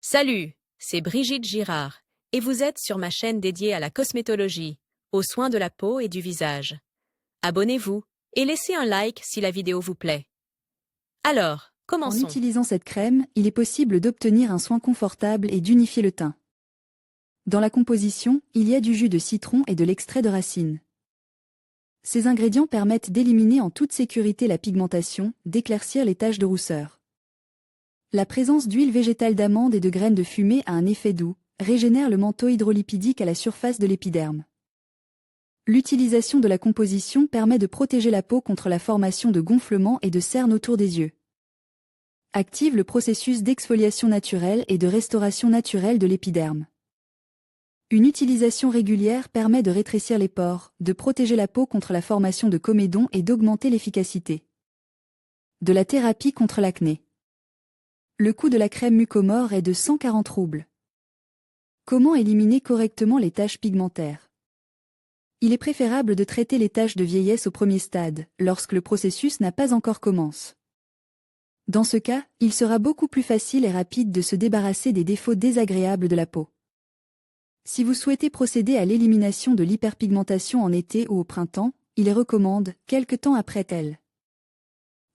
Salut, c'est Brigitte Girard, et vous êtes sur ma chaîne dédiée à la cosmétologie, aux soins de la peau et du visage. Abonnez-vous et laissez un like si la vidéo vous plaît. Alors, En commençons. utilisant cette crème, il est possible d'obtenir un soin confortable et d'unifier le teint. Dans la composition, il y a du jus de citron et de l'extrait de racine. Ces ingrédients permettent d'éliminer en toute sécurité la pigmentation, d'éclaircir les taches de rousseur. La présence d'huile végétale d'amande et de graines de fumée a un effet doux, régénère le manteau hydrolipidique à la surface de l'épiderme. L'utilisation de la composition permet de protéger la peau contre la formation de gonflements et de cernes autour des yeux. Active le processus d'exfoliation naturelle et de restauration naturelle de l'épiderme. Une utilisation régulière permet de rétrécir les pores, de protéger la peau contre la formation de comédons et d'augmenter l'efficacité. De la thérapie contre l'acné. Le coût de la crème Mucomore est de 140 roubles. Comment éliminer correctement les taches pigmentaires? Il est préférable de traiter les taches de vieillesse au premier stade, lorsque le processus n'a pas encore commencé. Dans ce cas, il sera beaucoup plus facile et rapide de se débarrasser des défauts désagréables de la peau. Si vous souhaitez procéder à l'élimination de l'hyperpigmentation en été ou au printemps, il est recommandé, quelque temps après telle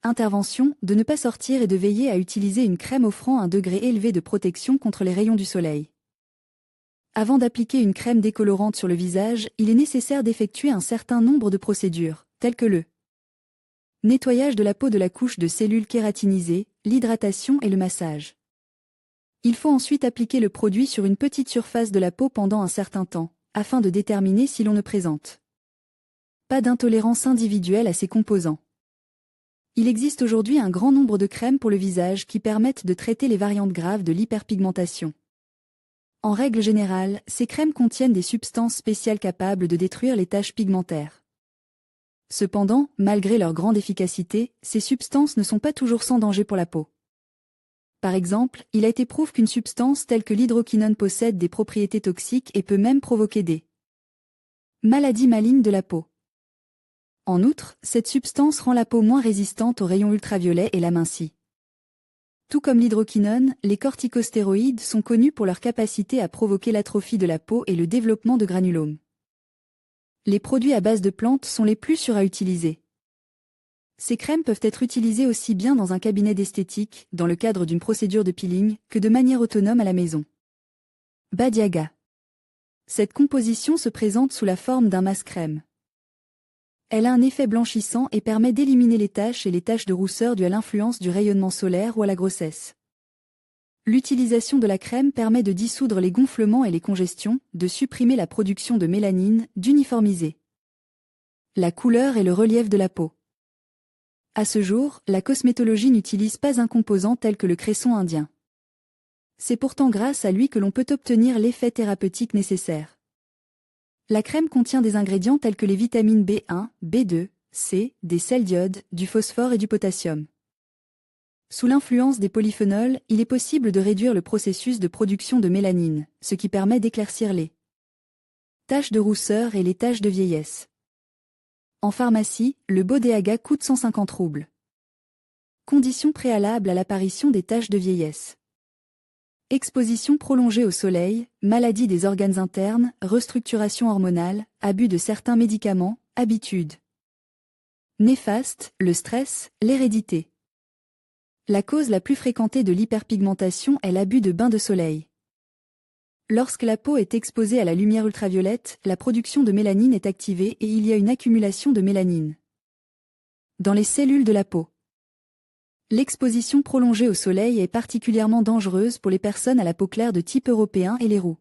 intervention, de ne pas sortir et de veiller à utiliser une crème offrant un degré élevé de protection contre les rayons du soleil. Avant d'appliquer une crème décolorante sur le visage, il est nécessaire d'effectuer un certain nombre de procédures, telles que le nettoyage de la peau de la couche de cellules kératinisées, l'hydratation et le massage. Il faut ensuite appliquer le produit sur une petite surface de la peau pendant un certain temps, afin de déterminer si l'on ne présente pas d'intolérance individuelle à ces composants. Il existe aujourd'hui un grand nombre de crèmes pour le visage qui permettent de traiter les variantes graves de l'hyperpigmentation. En règle générale, ces crèmes contiennent des substances spéciales capables de détruire les taches pigmentaires. Cependant, malgré leur grande efficacité, ces substances ne sont pas toujours sans danger pour la peau. Par exemple, il a été prouvé qu'une substance telle que l'hydroquinone possède des propriétés toxiques et peut même provoquer des maladies malignes de la peau. En outre, cette substance rend la peau moins résistante aux rayons ultraviolets et l'amincit. Tout comme l'hydroquinone, les corticostéroïdes sont connus pour leur capacité à provoquer l'atrophie de la peau et le développement de granulomes. Les produits à base de plantes sont les plus sûrs à utiliser. Ces crèmes peuvent être utilisées aussi bien dans un cabinet d'esthétique, dans le cadre d'une procédure de peeling, que de manière autonome à la maison. Badiaga. Cette composition se présente sous la forme d'un masque crème. Elle a un effet blanchissant et permet d'éliminer les taches et les taches de rousseur dues à l'influence du rayonnement solaire ou à la grossesse. L'utilisation de la crème permet de dissoudre les gonflements et les congestions, de supprimer la production de mélanine, d'uniformiser la couleur et le relief de la peau. À ce jour, la cosmétologie n'utilise pas un composant tel que le cresson indien. C'est pourtant grâce à lui que l'on peut obtenir l'effet thérapeutique nécessaire. La crème contient des ingrédients tels que les vitamines B1, B2, C, des sels d'iode, du phosphore et du potassium. Sous l'influence des polyphénols, il est possible de réduire le processus de production de mélanine, ce qui permet d'éclaircir les taches de rousseur et les taches de vieillesse. En pharmacie, le Bodiaga coûte 150 roubles. Condition préalable à l'apparition des taches de vieillesse. Exposition prolongée au soleil, maladie des organes internes, restructuration hormonale, abus de certains médicaments, habitudes néfastes, le stress, l'hérédité. La cause la plus fréquentée de l'hyperpigmentation est l'abus de bains de soleil. Lorsque la peau est exposée à la lumière ultraviolette, la production de mélanine est activée et il y a une accumulation de mélanine dans les cellules de la peau. L'exposition prolongée au soleil est particulièrement dangereuse pour les personnes à la peau claire de type européen et les roux.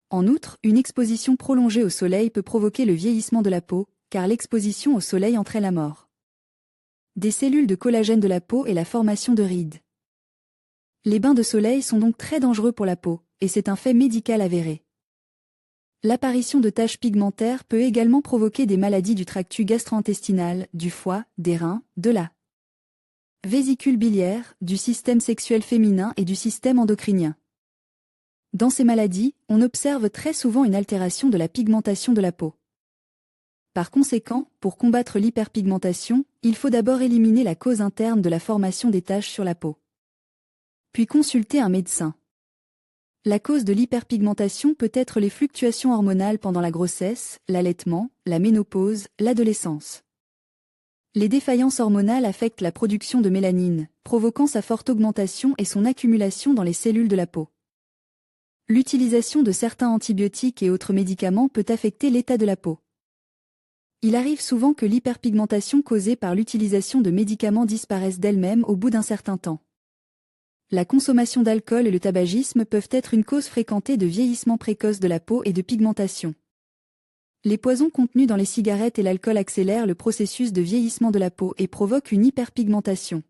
En outre, une exposition prolongée au soleil peut provoquer le vieillissement de la peau, car l'exposition au soleil entraîne la mort des cellules de collagène de la peau et la formation de rides. Les bains de soleil sont donc très dangereux pour la peau, et c'est un fait médical avéré. L'apparition de taches pigmentaires peut également provoquer des maladies du tractus gastro-intestinal, du foie, des reins, de la vésicule biliaire, du système sexuel féminin et du système endocrinien. Dans ces maladies, on observe très souvent une altération de la pigmentation de la peau. Par conséquent, pour combattre l'hyperpigmentation, il faut d'abord éliminer la cause interne de la formation des taches sur la peau. Puis consulter un médecin. La cause de l'hyperpigmentation peut être les fluctuations hormonales pendant la grossesse, l'allaitement, la ménopause, l'adolescence. Les défaillances hormonales affectent la production de mélanine, provoquant sa forte augmentation et son accumulation dans les cellules de la peau. L'utilisation de certains antibiotiques et autres médicaments peut affecter l'état de la peau. Il arrive souvent que l'hyperpigmentation causée par l'utilisation de médicaments disparaisse d'elle-même au bout d'un certain temps. La consommation d'alcool et le tabagisme peuvent être une cause fréquentée de vieillissement précoce de la peau et de pigmentation. Les poisons contenus dans les cigarettes et l'alcool accélèrent le processus de vieillissement de la peau et provoquent une hyperpigmentation.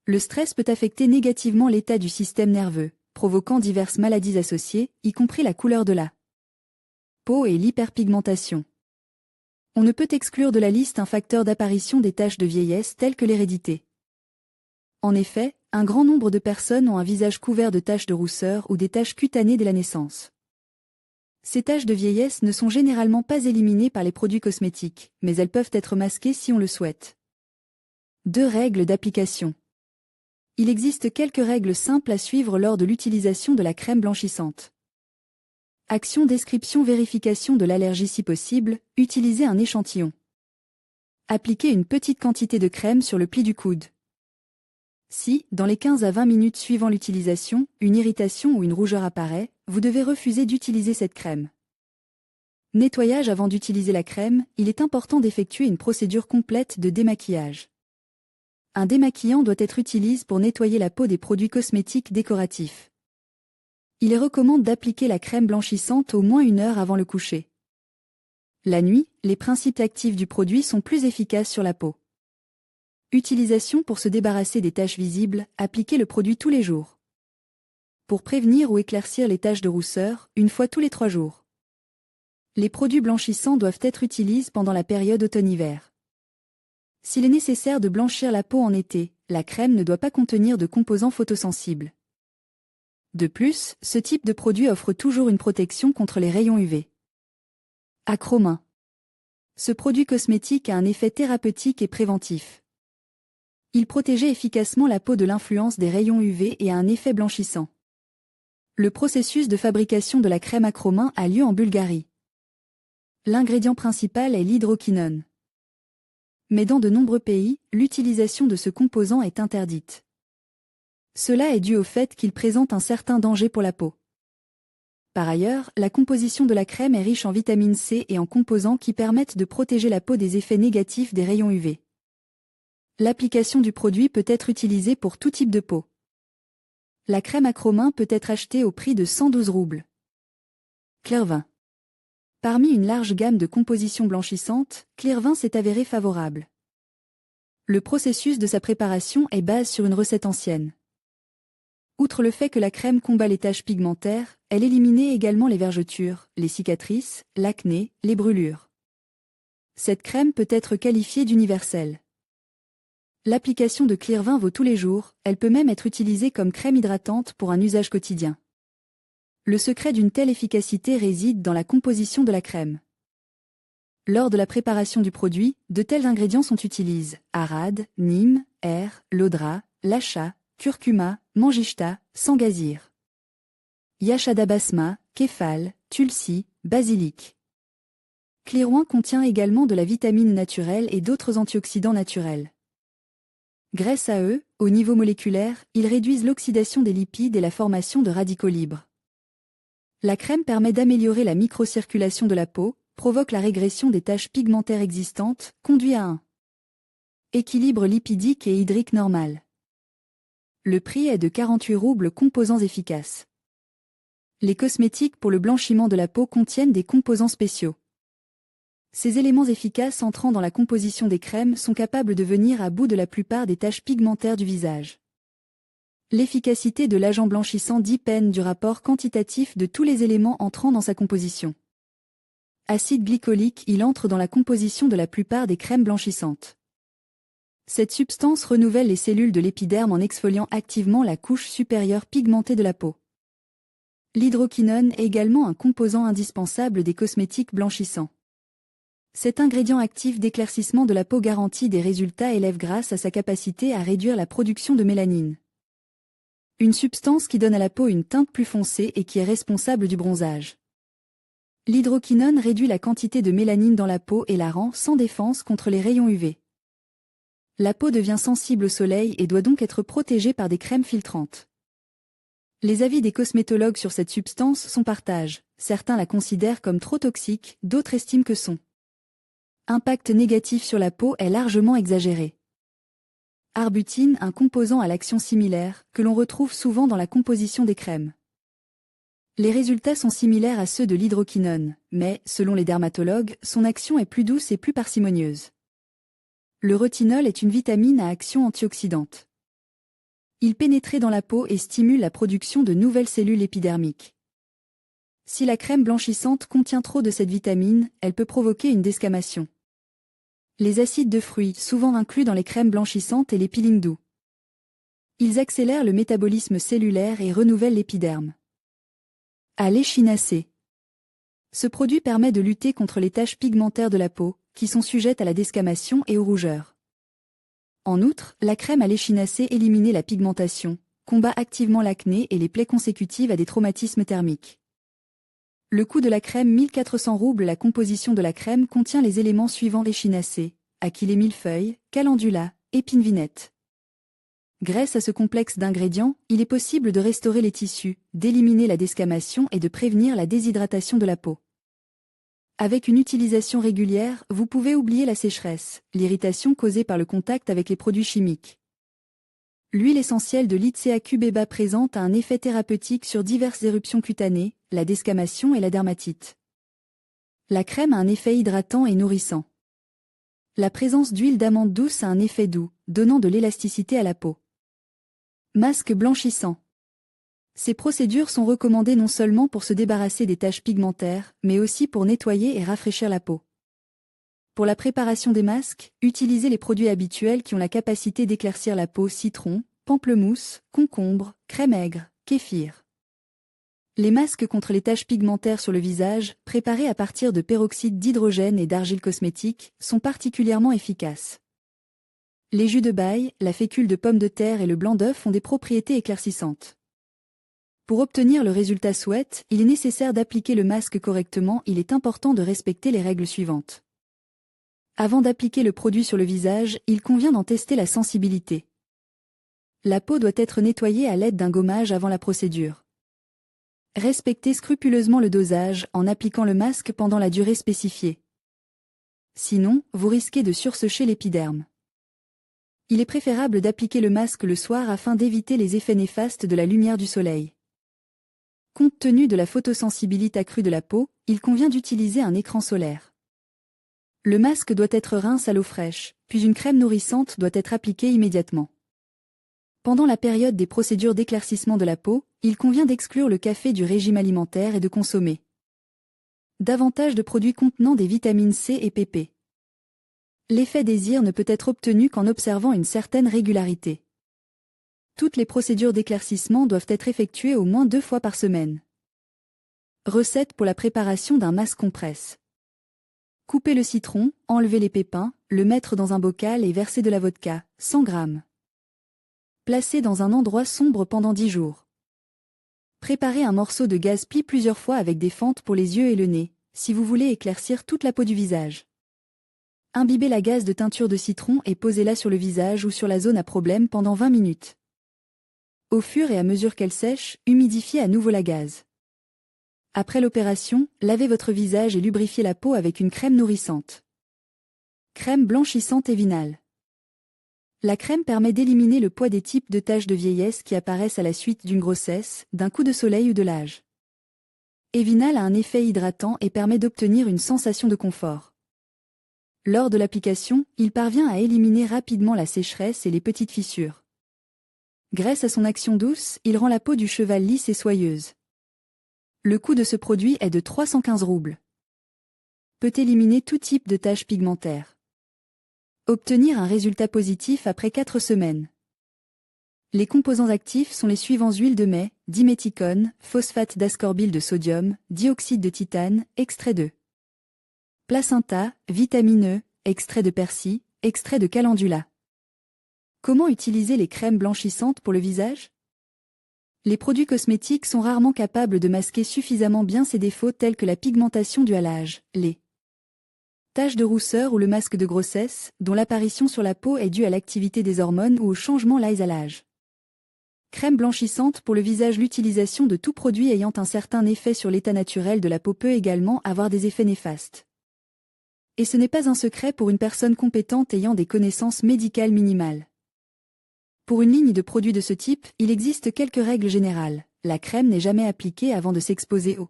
Le stress peut affecter négativement l'état du système nerveux, provoquant diverses maladies associées, y compris la couleur de la peau et l'hyperpigmentation. On ne peut exclure de la liste un facteur d'apparition des taches de vieillesse telles que l'hérédité. En effet, un grand nombre de personnes ont un visage couvert de taches de rousseur ou des taches cutanées dès la naissance. Ces taches de vieillesse ne sont généralement pas éliminées par les produits cosmétiques, mais elles peuvent être masquées si on le souhaite. 2 règles d'application. Il existe quelques règles simples à suivre lors de l'utilisation de la crème blanchissante. Action, description, vérification de l'allergie si possible, utilisez un échantillon. Appliquez une petite quantité de crème sur le pli du coude. Si, dans les 15 à 20 minutes suivant l'utilisation, une irritation ou une rougeur apparaît, vous devez refuser d'utiliser cette crème. Nettoyage. Avant d'utiliser la crème, il est important d'effectuer une procédure complète de démaquillage. Un démaquillant doit être utilisé pour nettoyer la peau des produits cosmétiques décoratifs. Il est recommandé d'appliquer la crème blanchissante au moins 1 heure avant le coucher. La nuit, les principes actifs du produit sont plus efficaces sur la peau. Utilisation. Pour se débarrasser des taches visibles, appliquez le produit tous les jours. Pour prévenir ou éclaircir les taches de rousseur, 1 fois tous les 3 jours. Les produits blanchissants doivent être utilisés pendant la période automne-hiver. S'il est nécessaire de blanchir la peau en été, la crème ne doit pas contenir de composants photosensibles. De plus, ce type de produit offre toujours une protection contre les rayons UV. Acromin. Ce produit cosmétique a un effet thérapeutique et préventif. Il protégeait efficacement la peau de l'influence des rayons UV et a un effet blanchissant. Le processus de fabrication de la crème Acromin a lieu en Bulgarie. L'ingrédient principal est l'hydroquinone. Mais dans de nombreux pays, l'utilisation de ce composant est interdite. Cela est dû au fait qu'il présente un certain danger pour la peau. Par ailleurs, la composition de la crème est riche en vitamine C et en composants qui permettent de protéger la peau des effets négatifs des rayons UV. L'application du produit peut être utilisée pour tout type de peau. La crème Acromin peut être achetée au prix de 112 roubles. Clearvin. Parmi une large gamme de compositions blanchissantes, Clearvin s'est avéré favorable. Le processus de sa préparation est basé sur une recette ancienne. Outre le fait que la crème combat les taches pigmentaires, elle éliminait également les vergetures, les cicatrices, l'acné, les brûlures. Cette crème peut être qualifiée d'universelle. L'application de Clearvin vaut tous les jours, elle peut même être utilisée comme crème hydratante pour un usage quotidien. Le secret d'une telle efficacité réside dans la composition de la crème. Lors de la préparation du produit, de tels ingrédients sont utilisés: arad, nîmes, air, lodra, lacha, curcuma, mangishta, sangazir, yashada basma, kéfal, tulsi, basilic. Clearvin contient également de la vitamine naturelle et d'autres antioxydants naturels. Grâce à eux, au niveau moléculaire, ils réduisent l'oxydation des lipides et la formation de radicaux libres. La crème permet d'améliorer la microcirculation de la peau, provoque la régression des taches pigmentaires existantes, conduit à un équilibre lipidique et hydrique normal. Le prix est de 48 roubles. Composants efficaces. Les cosmétiques pour le blanchiment de la peau contiennent des composants spéciaux. Ces éléments efficaces entrant dans la composition des crèmes sont capables de venir à bout de la plupart des taches pigmentaires du visage. L'efficacité de l'agent blanchissant dépend du rapport quantitatif de tous les éléments entrant dans sa composition. Acide glycolique, il entre dans la composition de la plupart des crèmes blanchissantes. Cette substance renouvelle les cellules de l'épiderme en exfoliant activement la couche supérieure pigmentée de la peau. L'hydroquinone est également un composant indispensable des cosmétiques blanchissants. Cet ingrédient actif d'éclaircissement de la peau garantit des résultats élevés grâce à sa capacité à réduire la production de mélanine. Une substance qui donne à la peau une teinte plus foncée et qui est responsable du bronzage. L'hydroquinone réduit la quantité de mélanine dans la peau et la rend sans défense contre les rayons UV. La peau devient sensible au soleil et doit donc être protégée par des crèmes filtrantes. Les avis des cosmétologues sur cette substance sont partagés. Certains la considèrent comme trop toxique, d'autres estiment que son impact négatif sur la peau est largement exagéré. Arbutine, un composant à l'action similaire, que l'on retrouve souvent dans la composition des crèmes. Les résultats sont similaires à ceux de l'hydroquinone, mais, selon les dermatologues, son action est plus douce et plus parcimonieuse. Le retinol est une vitamine à action antioxydante. Il pénètre dans la peau et stimule la production de nouvelles cellules épidermiques. Si la crème blanchissante contient trop de cette vitamine, elle peut provoquer une desquamation. Les acides de fruits, souvent inclus dans les crèmes blanchissantes et les peelings doux. Ils accélèrent le métabolisme cellulaire et renouvellent l'épiderme. À l'échinacée. Ce produit permet de lutter contre les taches pigmentaires de la peau, qui sont sujettes à la desquamation et aux rougeurs. En outre, la crème à l'échinacée élimine la pigmentation, combat activement l'acné et les plaies consécutives à des traumatismes thermiques. Le coût de la crème 1400 roubles. La composition de la crème contient les éléments suivants: l'échinacée, achillée millefeuille, calendula, épine vinette. Grâce à ce complexe d'ingrédients, il est possible de restaurer les tissus, d'éliminer la desquamation et de prévenir la déshydratation de la peau. Avec une utilisation régulière, vous pouvez oublier la sécheresse, l'irritation causée par le contact avec les produits chimiques. L'huile essentielle de l'Itsea cubeba présente un effet thérapeutique sur diverses éruptions cutanées, la desquamation et la dermatite. La crème a un effet hydratant et nourrissant. La présence d'huile d'amande douce a un effet doux, donnant de l'élasticité à la peau. Masque blanchissant. Ces procédures sont recommandées non seulement pour se débarrasser des taches pigmentaires, mais aussi pour nettoyer et rafraîchir la peau. Pour la préparation des masques, utilisez les produits habituels qui ont la capacité d'éclaircir la peau: citron, pamplemousse, concombre, crème aigre, kéfir. Les masques contre les taches pigmentaires sur le visage, préparés à partir de peroxyde d'hydrogène et d'argile cosmétique, sont particulièrement efficaces. Les jus de baille, la fécule de pomme de terre et le blanc d'œuf ont des propriétés éclaircissantes. Pour obtenir le résultat souhaité, il est nécessaire d'appliquer le masque correctement. Il est important de respecter les règles suivantes. Avant d'appliquer le produit sur le visage, il convient d'en tester la sensibilité. La peau doit être nettoyée à l'aide d'un gommage avant la procédure. Respectez scrupuleusement le dosage en appliquant le masque pendant la durée spécifiée. Sinon, vous risquez de sursécher l'épiderme. Il est préférable d'appliquer le masque le soir afin d'éviter les effets néfastes de la lumière du soleil. Compte tenu de la photosensibilité accrue de la peau, il convient d'utiliser un écran solaire. Le masque doit être rince à l'eau fraîche, puis une crème nourrissante doit être appliquée immédiatement. Pendant la période des procédures d'éclaircissement de la peau, il convient d'exclure le café du régime alimentaire et de consommer davantage de produits contenant des vitamines C et pp. L'effet désir ne peut être obtenu qu'en observant une certaine régularité. Toutes les procédures d'éclaircissement doivent être effectuées au moins 2 fois par semaine. Recette pour la préparation d'un masque compresse. Coupez le citron, enlevez les pépins, le mettre dans un bocal et verser de la vodka, 100 g. Placez dans un endroit sombre pendant 10 jours. Préparez un morceau de gaze pli plusieurs fois avec des fentes pour les yeux et le nez, si vous voulez éclaircir toute la peau du visage. Imbibez la gaze de teinture de citron et posez-la sur le visage ou sur la zone à problème pendant 20 minutes. Au fur et à mesure qu'elle sèche, humidifiez à nouveau la gaze. Après l'opération, lavez votre visage et lubrifiez la peau avec une crème nourrissante. Crème blanchissante Evinal. La crème permet d'éliminer le poids des types de taches de vieillesse qui apparaissent à la suite d'une grossesse, d'un coup de soleil ou de l'âge. Evinal a un effet hydratant et permet d'obtenir une sensation de confort. Lors de l'application, il parvient à éliminer rapidement la sécheresse et les petites fissures. Grâce à son action douce, il rend la peau du cheval lisse et soyeuse. Le coût de ce produit est de 315 roubles. Peut éliminer tout type de taches pigmentaires. Obtenir un résultat positif après 4 semaines. Les composants actifs sont les suivants: huile de mai, diméthicone, phosphate d'ascorbyle de sodium, dioxyde de titane, extrait de placenta, vitamine E, extrait de persil, extrait de calendula. Comment utiliser les crèmes blanchissantes pour le visage? Les produits cosmétiques sont rarement capables de masquer suffisamment bien ces défauts tels que la pigmentation due à l'âge, les taches de rousseur ou le masque de grossesse, dont l'apparition sur la peau est due à l'activité des hormones ou au changement liés à l'âge. Crème blanchissante pour le visage. L'utilisation de tout produit ayant un certain effet sur l'état naturel de la peau peut également avoir des effets néfastes. Et ce n'est pas un secret pour une personne compétente ayant des connaissances médicales minimales. Pour une ligne de produits de ce type, il existe quelques règles générales. La crème n'est jamais appliquée avant de s'exposer au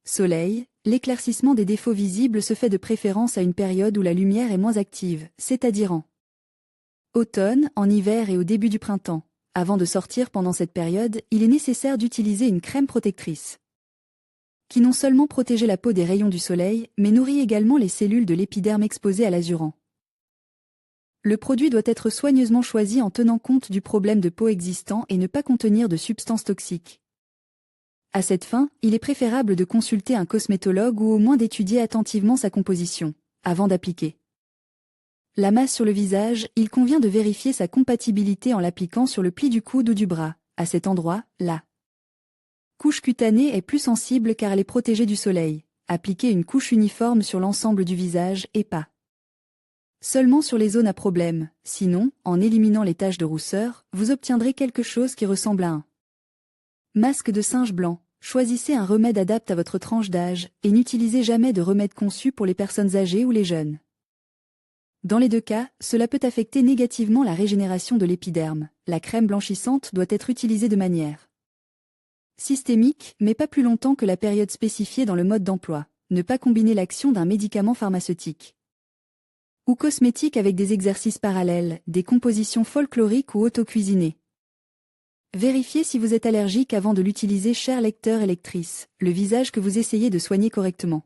soleil. L'éclaircissement des défauts visibles se fait de préférence à une période où la lumière est moins active, c'est-à-dire en automne, en hiver et au début du printemps. Avant de sortir pendant cette période, il est nécessaire d'utiliser une crème protectrice qui non seulement protège la peau des rayons du soleil, mais nourrit également les cellules de l'épiderme exposées à l'azurant. Le produit doit être soigneusement choisi en tenant compte du problème de peau existant et ne pas contenir de substances toxiques. À cette fin, il est préférable de consulter un cosmétologue ou au moins d'étudier attentivement sa composition, avant d'appliquer la masse sur le visage. Il convient de vérifier sa compatibilité en l'appliquant sur le pli du coude ou du bras. À cet endroit, la couche cutanée est plus sensible car elle est protégée du soleil. Appliquez une couche uniforme sur l'ensemble du visage et pas seulement sur les zones à problème. Sinon, en éliminant les taches de rousseur, vous obtiendrez quelque chose qui ressemble à un masque de singe blanc. Choisissez un remède adapté à votre tranche d'âge et n'utilisez jamais de remède conçu pour les personnes âgées ou les jeunes. Dans les deux cas, cela peut affecter négativement la régénération de l'épiderme. La crème blanchissante doit être utilisée de manière systémique, mais pas plus longtemps que la période spécifiée dans le mode d'emploi. Ne pas combiner l'action d'un médicament pharmaceutique ou cosmétique avec des exercices parallèles, des compositions folkloriques ou auto-cuisinées. Vérifiez si vous êtes allergique avant de l'utiliser. Cher lecteur et lectrice, le visage que vous essayez de soigner correctement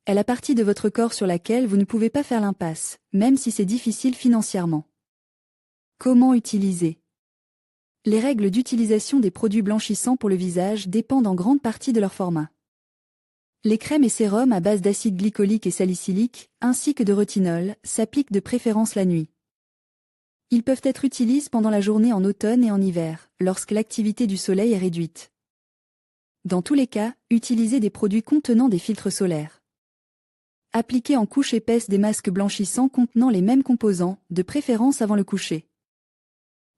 est la partie de votre corps sur laquelle vous ne pouvez pas faire l'impasse, même si c'est difficile financièrement. Comment utiliser? Les règles d'utilisation des produits blanchissants pour le visage dépendent en grande partie de leur format. Les crèmes et sérums à base d'acide glycolique et salicylique, ainsi que de rétinol, s'appliquent de préférence la nuit. Ils peuvent être utilisés pendant la journée en automne et en hiver, lorsque l'activité du soleil est réduite. Dans tous les cas, utilisez des produits contenant des filtres solaires. Appliquez en couche épaisse des masques blanchissants contenant les mêmes composants, de préférence avant le coucher.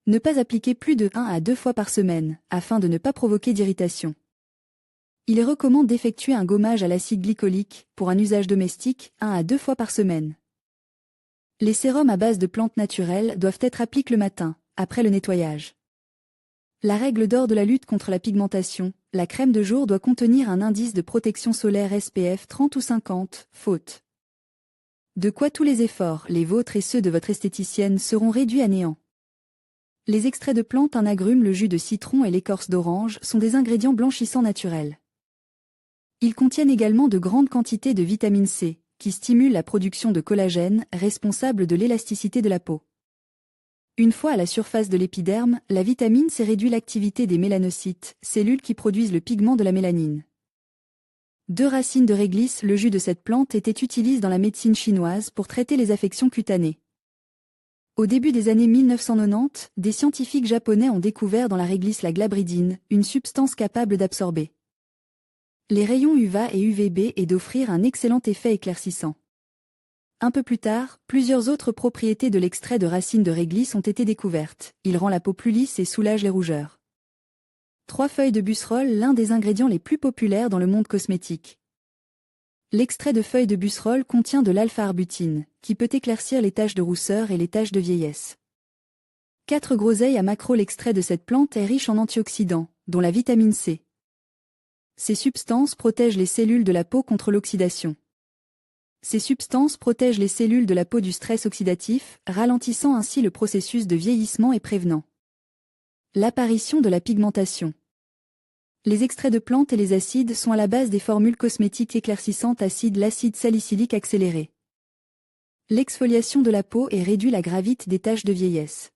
Ne pas appliquer plus de 1 à 2 fois par semaine, afin de ne pas provoquer d'irritation. Il est recommandé d'effectuer un gommage à l'acide glycolique, pour un usage domestique, 1 à 2 fois par semaine. Les sérums à base de plantes naturelles doivent être appliqués le matin, après le nettoyage. La règle d'or de la lutte contre la pigmentation, la crème de jour doit contenir un indice de protection solaire SPF 30 ou 50, faute de quoi tous les efforts, les vôtres et ceux de votre esthéticienne, seront réduits à néant. Les extraits de plantes, un agrume, le jus de citron et l'écorce d'orange sont des ingrédients blanchissants naturels. Ils contiennent également de grandes quantités de vitamine C, qui stimule la production de collagène, responsable de l'élasticité de la peau. Une fois à la surface de l'épiderme, la vitamine C réduit l'activité des mélanocytes, cellules qui produisent le pigment de la mélanine. 2 racines de réglisse, le jus de cette plante était utilisé dans la médecine chinoise pour traiter les affections cutanées. Au début des années 1990, des scientifiques japonais ont découvert dans la réglisse la glabridine, une substance capable d'absorber les rayons UVA et UVB et d'offrir un excellent effet éclaircissant. Un peu plus tard, plusieurs autres propriétés de l'extrait de racine de réglisse ont été découvertes. Il rend la peau plus lisse et soulage les rougeurs. 3 feuilles de busserole, l'un des ingrédients les plus populaires dans le monde cosmétique. L'extrait de feuilles de busserole contient de l'alpha-arbutin, qui peut éclaircir les taches de rousseur et les taches de vieillesse. 4 groseilles à macro. L'extrait de cette plante est riche en antioxydants, dont la vitamine C. Ces substances protègent les cellules de la peau contre l'oxydation. Ces substances protègent les cellules de la peau du stress oxydatif, ralentissant ainsi le processus de vieillissement et prévenant l'apparition de la pigmentation. Les extraits de plantes et les acides sont à la base des formules cosmétiques éclaircissantes acides. L'acide salicylique accéléré l'exfoliation de la peau et réduit la gravité des taches de vieillesse.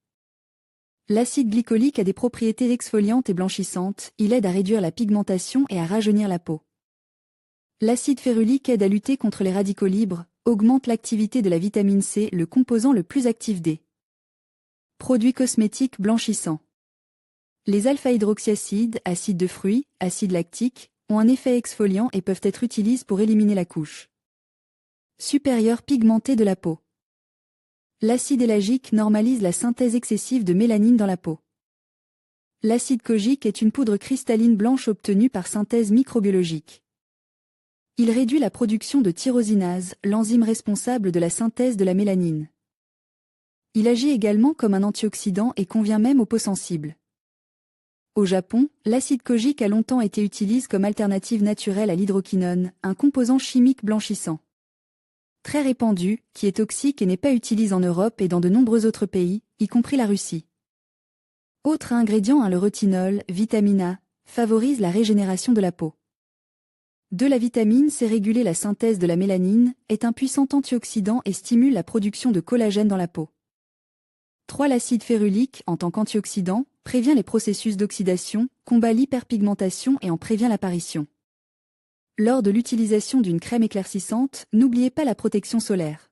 L'acide glycolique a des propriétés exfoliantes et blanchissantes, il aide à réduire la pigmentation et à rajeunir la peau. L'acide férulique aide à lutter contre les radicaux libres, augmente l'activité de la vitamine C, le composant le plus actif des produits cosmétiques blanchissants. Les alpha-hydroxyacides, acides de fruits, acide lactique, ont un effet exfoliant et peuvent être utilisés pour éliminer la couche supérieure pigmentée de la peau. L'acide éllagique normalise la synthèse excessive de mélanine dans la peau. L'acide kojique est une poudre cristalline blanche obtenue par synthèse microbiologique. Il réduit la production de tyrosinase, l'enzyme responsable de la synthèse de la mélanine. Il agit également comme un antioxydant et convient même aux peaux sensibles. Au Japon, l'acide kojique a longtemps été utilisé comme alternative naturelle à l'hydroquinone, un composant chimique blanchissant très répandu, qui est toxique et n'est pas utilisé en Europe et dans de nombreux autres pays, y compris la Russie. Autre ingrédient, le retinol, vitamine A, favorise la régénération de la peau. La vitamine C régule la synthèse de la mélanine, est un puissant antioxydant et stimule la production de collagène dans la peau. L'acide férulique, en tant qu'antioxydant, prévient les processus d'oxydation, combat l'hyperpigmentation et en prévient l'apparition. Lors de l'utilisation d'une crème éclaircissante, n'oubliez pas la protection solaire.